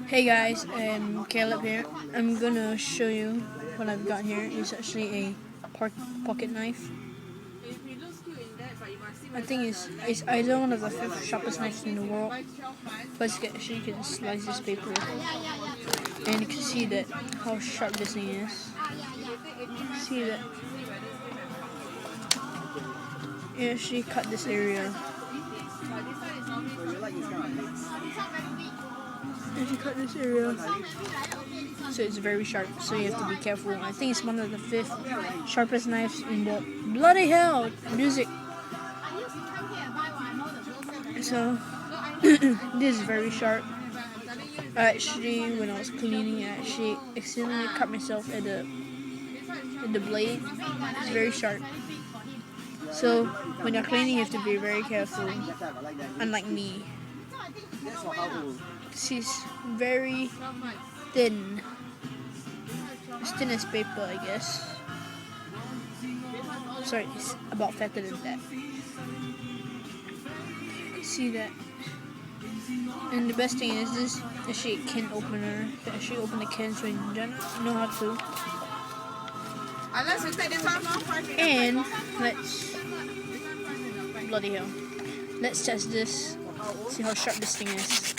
Hey guys, Caleb here. I'm gonna show you what I've got here. It's actually a pocket knife. I think it's either one of the 5 sharpest knives in the world. But actually you can slice this paper, and you can see that how sharp this thing is. See that? You actually cut this area. If you cut this area, so it's very sharp, so you have to be careful. I think it's one of the 5th sharpest knives in the bloody hell music. So this is very sharp. Actually, when I was cleaning, I actually accidentally cut myself at the blade. It's very sharp. So when you're cleaning, you have to be very careful. Unlike me. She's very thin. As thin as paper, I guess. Sorry, it's about fatter than that. See that? And the best thing is this actually a can opener. You can actually open the cans when you don't know how to. And bloody hell. Let's test this. See how sharp this thing is.